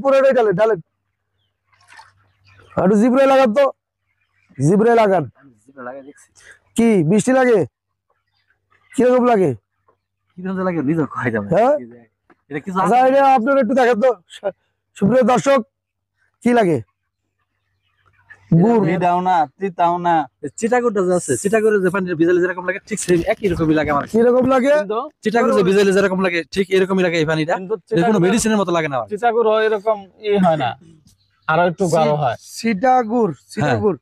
পুরোটাই ঢালেন ঢালেন। একটু জিব্রায় লাগান তো, জিব্রায় লাগান। কি বৃষ্টি লাগে? কিরকম লাগে? হ্যাঁ আচ্ছা এটা আপনার একটু দেখেন তো সুপ্রিয় দর্শক, কি লাগে? কিরকম লাগে? যেরকম লাগে ঠিক এরকমই লাগে এই পানিটা, কোনো মেডিসিনের মতো লাগে না। চিটাগুড় এরকম হয় না, আরো একটু গাঢ় হয়। চিটাগুড়, চিটাগুড়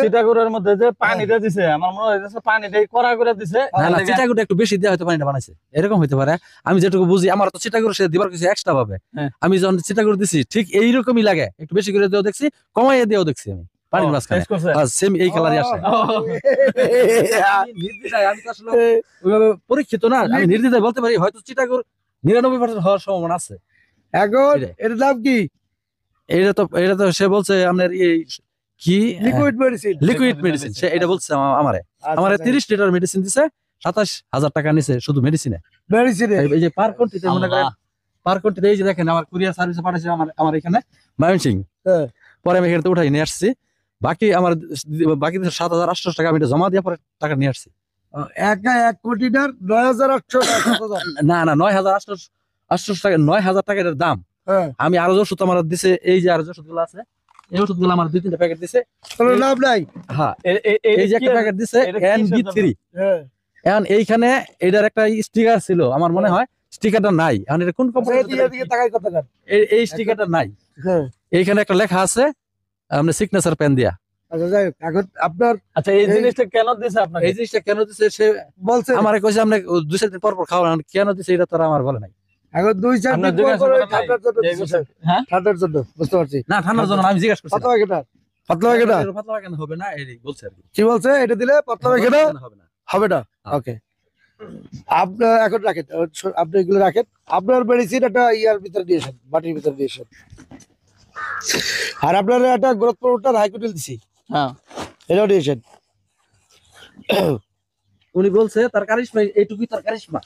চিটাগুড়ের মধ্যে যে পানিটা দিছে আমার মনে হইতেছে পানিটাই কড়া করে দিছে। চিটাগুড় একটু বেশি দেওয়া হয়তো পানিটা বানাইছে, এরকম হইতে পারে। আমি যেটুকু বুঝি, আমার তো চিটাগুড় সে দিবার কিছু এক্সট্রা পাবে। আমি যখন চিটাগুড় দিছি ঠিক এইরকমই লাগে, একটু বেশি করে দিয়েও দেখছি, কমাইয়ে দিয়েও দেখছি আমি পানির মাঝখানে সেম এই কালারই আসে। আমি তো আসলে ওইভাবে পরীক্ষিত না, আমি নির্দ্বিধায় বলতে পারি হয়তো চিটাগুড় 99% হওয়ার সম্ভাবনা আছে। এখন এটার দাম কি? এটা তো সে বলছে আপনার এই কি লিকুইড মেডিসিন, লিকুইড মেডিসিন, সে এটা বলছে আমারে 30 লিটার মেডিসিন দিছে, 27,000 টাকা নিছে শুধু মেডিসিনে। এই যে পার কোয়ান্টিটি মনে করেন, পার কোয়ান্টিটি এই যে দেখেন আমার কুরিয়ার সার্ভিসে পাঠাইছে আমার এখানে ময়মনসিংহ। পরে আমি এখানে উঠাই নিয়ে আসছি, বাকি 7,800 টাকা আমি জমা দিয়ে পরে টাকা নিয়ে আসছি। একা 1 কোটিটার 9,800 টাকা। না 9,800 টাকা, 9,000 টাকা এর দাম। আমি আরো যে ওষুধ আমার দিছে, এই যে আরো যে ওষুধগুলো আছে, এই ওষুধগুলো আমার 2-3টা প্যাকেট দিছে, কোনো লাভ নাই। হ্যাঁ এই যে একটা প্যাকেট দিছে NB3। এখন এইখানে এটার একটা স্টিকার ছিল, আমার মনে হয় স্টিকারটা নাই। এখন এটা কোন কোম্পানি, এই স্টিকারটা নাই। এইখানে একটা লেখা আছে আপনার সিগনেচার পেন দিয়া। আচ্ছা যাই হোক, এখন আপনার আচ্ছা এই জিনিসটা কেন দিছে আপনাকে? এই জিনিসটা কেন দিছে সে বলছে, আমারে কইছে আপনি 2-4 দিন পর পর খাওয়ান, কেন দিছে এটা তো আমার বলে নাই। এখন 2-4 দিন পর পর ঠান্ডার জন্য দিছে। হ্যাঁ ঠান্ডার জন্য, বুঝতে পারছি। না ঠান্ডার জন্য আমি জিজ্ঞাসা করছি। পাতলা পায়খানা, পাতলা পায়খানা, পাতলা পায়খানা হবে না এই বলছে আর কি। কি বলছে? এটা দিলে পাতলা পায়খানা হবে না, হবে না। ওকে আপনি এখন রাখেন, আপনি এগুলো রাখেন। আপনার মেডিসিন একটা ইয়ার ভিতরে দিয়েছেন, বাটির ভিতরে দিয়েছেন। আর আপনার একটা গ্রোথ প্রমোটার হাইকোটিল দিছি, হ্যাঁ এটাও দিয়েছেন। উনি বলছে তার কারিশমা এইটুকুই, তার কারিশমা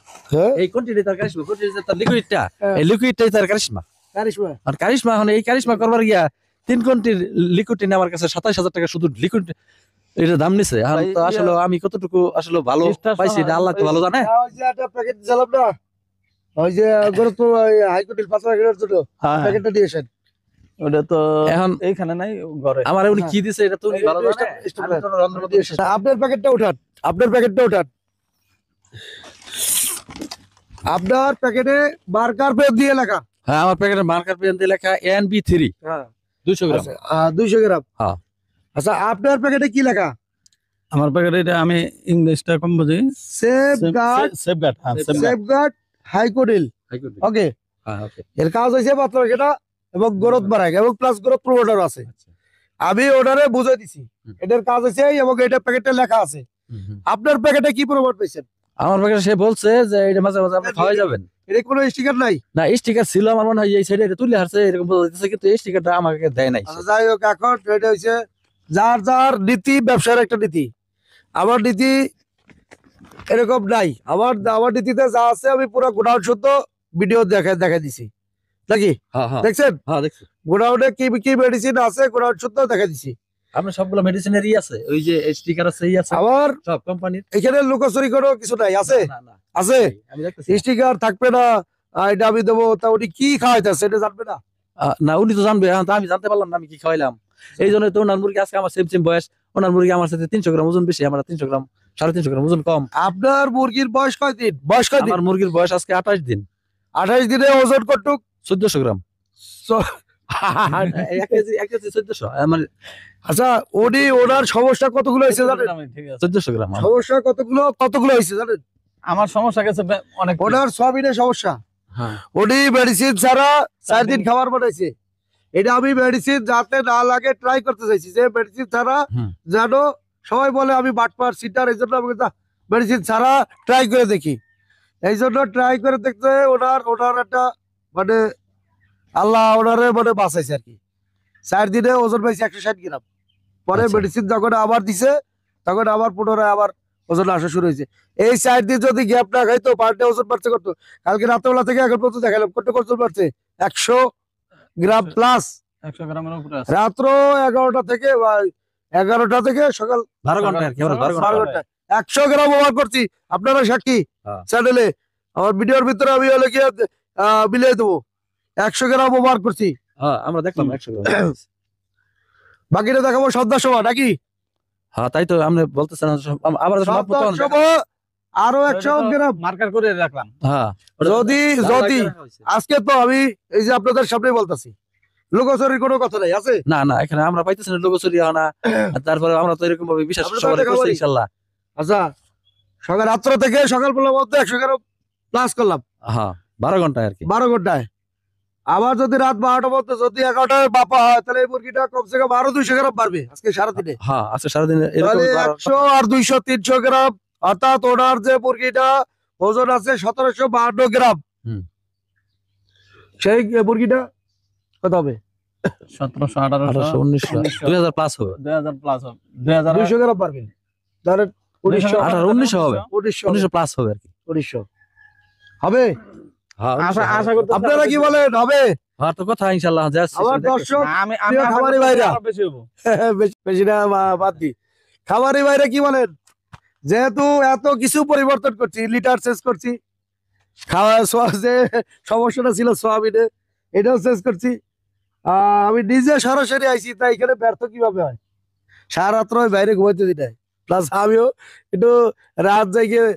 এই কোয়ান্টিটি, তার কারিশমা কোয়ান্টিটি, তার লিকুইডটা এই লিকুইডটাই তার কারিশমা। কারিশমা আর কারিশমা এখন এই কারিশমা করবার গিয়া 3 কোয়ান্টিটির লিকুইড নিয়ে আমার কাছে 27,000 টাকা শুধু লিকুইড এটা দাম নিছে। এখন তো আসলে আমি কতটুকু আসলে ভালো পাইছি এটা আল্লাহ তো ভালো জানে। ওই যে একটা প্যাকেট দিলাম না, ওই যে গ্রোথ হাইকোটিল 5 প্যাকেটের জন্য প্যাকেটটা দিয়েছেন। ওটা তো এখন এইখানে নাই, ঘরে। আমার উনি কি দিছে এটা তো উনি ভালো জানে। আপনার প্যাকেটটা উঠান, আপনার প্যাকেটটা উঠান। আপনার প্যাকেটে মার্কার পেন দিয়ে লেখা। হ্যাঁ আমার প্যাকেটে মার্কার পেন দিয়ে লেখা NB3 200 গ্রাম। 200 গ্রাম। হ্যাঁ আচ্ছা আপনার প্যাকেটে কি লেখা? আমার প্যাকেটে এটা আমি ইংলিশটা কম বুঝি। Safeguard, safeguard হাইকোটিল। ওকে ওকে, এর কাজ হইছে পাতলা পায়খানা এবং গ্রোথ বাড়ায় এবং প্লাস গ্রোথ প্রমোটার আছে। আমি অর্ডারে বুঝাই দিছি এটার কাজ আছে এবং এটা প্যাকেটে লেখা আছে। আপনার প্যাকেটে কি প্রমোট পেয়েছেন? আমার প্যাকেটে সে বলছে যে এটা মাঝে মাঝে আপনি খাওয়াই যাবেন। এটা কোনো স্টিকার নাই? না স্টিকার ছিল আমার মনে হয় এই সাইডে এটা তুলে হারছে এরকম বলতেছে, কিন্তু এই স্টিকারটা আমাকে দেয় নাই। যাই হোক, এখন এটা হইছে যার যার নীতি, ব্যবসার একটা নীতি। আমার নীতি এরকম নাই। আমার নীতিতে যা আছে আমি পুরো গোডাউন শুদ্ধ ভিডিও দেখা দিছি নাকি? দেখছেন? হ্যাঁ দেখছি। গোডাউনে কি কি মেডিসিন আছে গোডাউন শুদ্ধ দেখা দিছি। আপনার সবগুলো মেডিসিনেরই আছে, ওই যে স্টিকার আছে, এই আছে আমার সব কোম্পানির। এখানে লুকোচুরি কোনো কিছু নাই, আছে আছে স্টিকার থাকবে না। এটা আমি দেবো, তা উনি কি খাওয়াইতেছে এটা জানবে না? না উনি তো জানবে, আমি জানতে পারলাম না আমি কি খাওয়াইলাম। এই জন্য তো ওনার মুরগি আজকে আমার সেম বয়স, ওনার মুরগি আমার সাথে 300 গ্রাম ওজন বেশি, আমার 300 গ্রাম 350 গ্রাম ওজন কম। আপনার মুরগির বয়স কয়দিন? বয়স কয়দিন? আমার মুরগির বয়স আজকে 28 দিন। 28 দিনে ওজন কতটুক? 1400 গ্রাম। 1 কেজি 1400। আচ্ছা উনি ওনার সমস্যা কতগুলো হয়েছে জানেন? 1400 গ্রাম সমস্যা কতগুলো হয়েছে জানেন? আমার সমস্যা গেছে অনেক। ওনার সবইনে সমস্যা। উনি মেডিসিন ছাড়া 4 দিন খাবার বানাইছে। এটা আমি মেডিসিন যাতে না লাগে ট্রাই করতে চাইছি, যে মেডিসিন ছাড়া জানো সবাই বলে আমি বাটপার সিটার, এই জন্য আমি মেডিসিন ছাড়া ট্রাই করে দেখি। এই জন্য ট্রাই করে দেখতে ওনার একটা মানে আল্লাহ ওনারে মানে বাঁচাইছে আর কি। 4 দিনে ওজন পাইছে 160 গ্রাম। পরে মেডিসিন যখন আবার দিছে তখন আবার পুনরায় আবার ওজন আসা শুরু হয়েছে। এই 4 দিন যদি গ্যাপ না খাইতো পার ডে ওজন বাড়ছে কত? কালকে রাত্রেবেলা থেকে এখন পর্যন্ত দেখালাম কত ওজন বাড়ছে, গ্রাম প্লাস 100 গ্রামের উপরে আছে। রাত্র 11টা থেকে বা 11টা থেকে সকাল 12 ঘন্টা আর কি, আমরা 12 ঘন্টা। 12 ঘন্টা 100 গ্রাম ওভার করছি, আপনারা সাক্ষী হ্যাঁ। চ্যানেলে আমার ভিডিওর ভিতরে আমি হলে কি বিলিয়ে দেবো 100 গ্রাম ওভার করছি। হ্যাঁ আমরা দেখলাম 100 গ্রাম। বাকিটা দেখাবো সন্ধ্যার সময় নাকি হ্যাঁ তাই তো আপনি বলতেছেন, আবার যখন মাপবো তখন সন্ধ্যার সময় আরো 100 গ্রাম। মার্কার করে রাখলাম। হ্যাঁ যদি আজকে তো আমি এই যে আপনাদের সামনে বলতেছি, লোকচুরির কোনো কথা নাই আছে। না না, এখানে আমরা পাইতেছি না লোকচুরি হয় না, তারপরে আমরা তো এরকম ভাবে বিশ্বাস আমরা তো সবাই এটা করছি খাবারই। ইনশাআল্লাহ। আচ্ছা সকাল রাত্র থেকে সকাল বেলার মধ্যে 100 গ্রাম প্লাস করলাম হ্যাঁ 12 ঘন্টা আর কি। 12 ঘন্টায়। আবার যদি রাত 12টার মধ্যে যদি 11টায় বাপা হয় তাহলে এই মুরগিটা কমসে কম আরো 200 গ্রাম পারবে আজকে সারাদিনে। হ্যাঁ আজকে সারাদিন এরকম তাহলে 100 আর 200 300 গ্রাম, অর্থাৎ ওনার যে মুরগিটা ওজন আছে 1752 গ্রাম। হুম। সেই মুরগিটা কত হবে? 1700 1800 1800 1900 2000 প্লাস হবে। 2000 প্লাস হবে। 2000 200 গ্রাম পারবে। ধরেন 1900 1900 হবে। 1900 1900 প্লাস হবে আর কি। 1900 হবে। হ্যাঁ আশা আশা করতে আপনারা কি বলেন হবে? হ্যাঁ তো কথা ইনশাআল্লাহ যাচ্ছে। আমার দর্শক আমি প্রিয় আশা খামারি করতে ভাইরা। আরো বেশি হবো। বেশি না বাদ দি। খামারি ভাইরা কি বলেন, যেহেতু এত কিছু পরিবর্তন করছি, লিটার চেঞ্জ করছি, খাওয়া যে সমস্যাটা ছিল সোয়াবিনে এটাও চেঞ্জ করছি, আমি নিজে সরাসরি আইছি, তাই এখানে ব্যর্থ কিভাবে হয়? সারা রাত্র আমি বাইরে ঘুমাইতে দিই নাই, প্লাস আমিও একটু রাত জায়গায়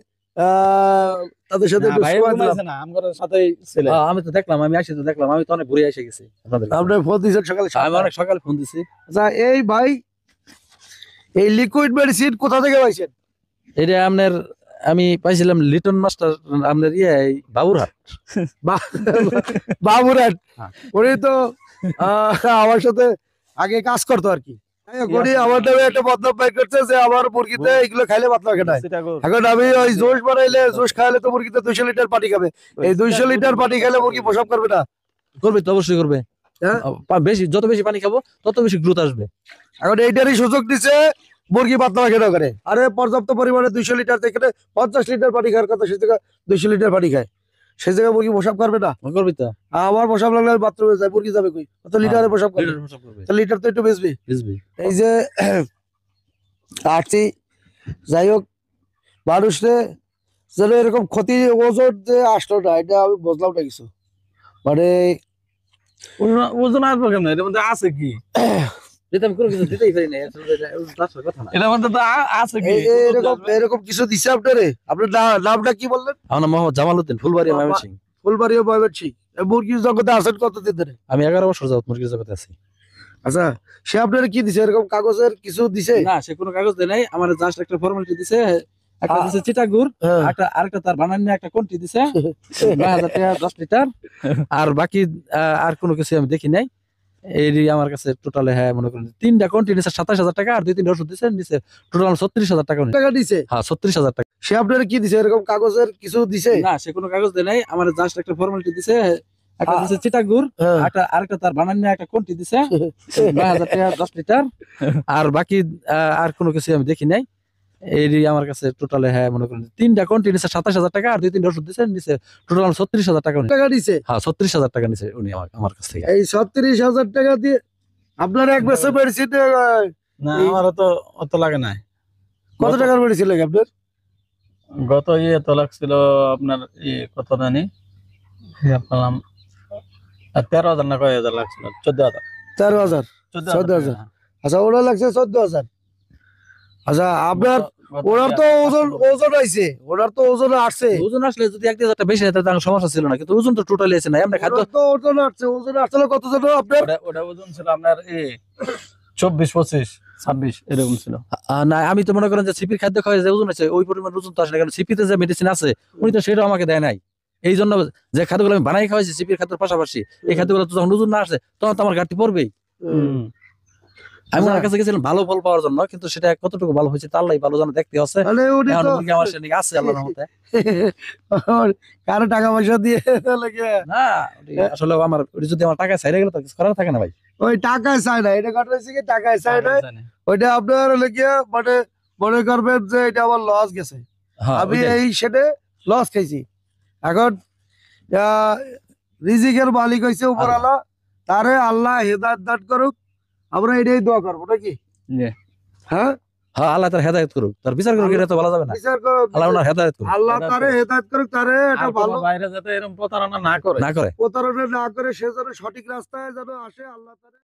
তাদের সাথে না, একটু ভাই সময় দিলাম। ঘুমাইছে না, আমগোর সাথেই ছিল। হ্যাঁ, আমি তো দেখলাম, আমি আসি তো দেখলাম, আমি তো অনেক ঘুরে এসে গেছি আপনাদের কাছে। আপনি ফোন দিয়েছেন সকালে আমি অনেক সকালে ফোন দিছি। আচ্ছা এই ভাই এই লিকুইড মেডিসিন কোথা থেকে পাইছেন? এটা আপনার আমি পাইছিলাম লিটন মাস্টার, আপনার এই বাবুরহাট। বাবুরাট হ্যাঁ। উনি তো আমার সাথে আগে কাজ করতো আর কি। উনি আমার নামে একটা বদনাম পাই করছে যে আমার মুরগিতে এগুলো খাইলে পাতলা কেনায়। এখন আমি ওই জোশ বানাইলে, জোশ খাইলে তো মুরগিতে 200 লিটার পানি খাবে, এই 200 লিটার পানি খাইলে মুরগি প্রসব করবে না? করবে তো, অবশ্যই করবে। হ্যাঁ? বেশি, যত বেশি পানি খাবো তত বেশি গ্রোথ আসবে। এখন এইটারই সুযোগ দিচ্ছে মুরগি পাতলা কেন করে। আরে পর্যাপ্ত পরিমাণে 200 লিটার থেকে 50 লিটার পানি খাওয়ার কথা, সে জায়গায় 200 লিটার পানি খায়, সে জায়গায় মুরগি প্রসব করবে না? করবি তো। আমার প্রসব লাগলে আমি বাথরুমে যাই, মুরগি যাবে কই? তো লিটারে প্রসব করবে, লিটার প্রসব করবে। তো লিটার তো একটু বেচবি। বুঝবি? এই যে আসছি, যাই হোক, মানুষে যেন এরকম ক্ষতি ওজন যে আসলো না, এটা আমি বুঝলাম না কিছু। মানে ওজন আসবে কেমন? এর মধ্যে আছে কি? যেটা আমি কোনো কিছু দিতেই পারি না, আসলে এটা আসলে কথা না। এটার মধ্যে তো আছে কি? এরকম এরকম কিছু দিছে আপনারে? আপনার নামটা কি বললেন? আমার নাম মোহাম্মদ জামালউদ্দিন, ফুলবাড়ি, ময়মনসিংহ। ফুলবাড়িয়া ময়মনসিংহ। মুরগির জগতে আছেন কতদিন ধরে? আমি 11 বছর যাবত মুরগির জগতে আছি। আচ্ছা, সে আপনার কি দিছে? এরকম কাগজের কিছু দিছে? না, সে কোনো কাগজ দেয় নাই, আমার জাস্ট একটা ফর্মালিটি দিছে, একটা দিছে চিটাগুড়, হ্যাঁ। আরেকটা তার বানান একটা কোনটি দিছে 9000 টাকা 10 লিটার, আর বাকি আর কোনো কিছু আমি দেখি নাই। এই আমার কাছে টোটালে, হ্যাঁ মনে করেন 3টা কোনটি নিছে 27000 টাকা, আর 2-3টা ওষুধ দিছে, নিছে টোটাল 36000 টাকা নিছে। টাকা দিছে? হ্যাঁ 36000 টাকা। সে আপনার কি দিছে? এরকম কাগজের কিছু দিছে? না, সে কোনো কাগজ দেয় নাই, আমার জাস্ট একটা ফর্মালিটি দিছে, একটা দিছে চিটাগুড়, হ্যাঁ। আরেকটা তার বানান একটা কোনটি দিছে 9000 টাকা 10 লিটার, আর বাকি আর কোনো কিছু আমি দেখি নাই। এই আমার কাছে টোটালে, হ্যাঁ মনে করেন 3টা কোনটি নিছে 27000 টাকা, আর 2-3টা ওষুধ দিছে, নিছে টোটাল 36000 টাকা নিছে। টাকা দিছে? হ্যাঁ 36000 টাকা নিছে উনি আমার কাছ থেকে। এই 36,000 টাকা দিয়ে আপনার এক বছর মেডিসিন না, আমার তো অত লাগে না। কত টাকার মেডিসিন লাগে আপনার? গত তো লাগছিল আপনার কত জানি পেলাম 13,000 না কয় হাজার লাগছিল, 14,000। 13,000? 14,000। আচ্ছা, ওরা লাগছে 14,000। আচ্ছা, আপনার ওনার তো ওজন আইছে, ওনার তো ওজন আসছে। ওজন আসলে যদি 1-2 হাজার বেশি হয় তাহলে তার সমস্যা ছিল না, কিন্তু ওজন তো টোটালি আছে না। আমরা খাদ্য ওনার তো ওজন আসছে, ওজন আসলে কত জন আপনার? ওটা ওজন ছিল আপনার 24, 25, 26 এরকম ছিল। না, আমি তো মনে করেন যে সিপির খাদ্য খাওয়া যে ওজন আছে ওই পরিমাণ ওজন তো আসে না, কারণ সিপিতে যে মেডিসিন আছে উনি তো সেটাও আমাকে দেয় নাই। এই জন্য যে খাদ্যগুলো আমি বানাই খাওয়াইছি সিপির খাদ্যের পাশাপাশি, এই খাদ্যগুলো তো যখন ওজন না আসে তখন তো আমার ঘাটতি পড়বেই। আমি ওনার কাছে গেছিলাম ভালো ফল পাওয়ার জন্য, কিন্তু সেটা কতটুকু ভালো হয়েছে তার ভালো জানা, দেখতে হচ্ছে। তাহলে উনি এখন তো মুরগি আমার সেদিকে আছে আল্লাহর রহমতে। কারো টাকা পয়সা দিয়ে লাগে না, আসলে আমার যদি আমার টাকা ছাইরে গেলে তো কিছু করার থাকে না ভাই। ওই টাকায় চায় না, এটা ঘটনা হচ্ছে কি টাকায় চায় না, ওইটা আপনার লেগে মানে মনে করবেন যে এটা আমার লস গেছে, হ্যাঁ, আমি ওইটাই। এই সেটে লস খাইছি। এখন রিজিকের মালিক হয়েছে উপরওয়ালা, তারে আল্লাহ হেদায়েত দান করুক, আমরা এটাই দোয়া করবো নাকি? জি। হ্যাঁ, হ্যাঁ আল্লাহ তার হেদায়েত করুক, তার বিচার করুক, এটা তো বলা যাবে না। বিচার করুক, আল্লাহ ওনার হেদায়েত করুক, আল্লাহ তারে হেদায়েত করুক, তারে এটা আর ভালো কোনো বাইরে যাতে এরকম প্রতারণা না করে। না করে। প্রতারণা না করে সে যেন সঠিক রাস্তায় যেন আসে, আল্লাহ তারে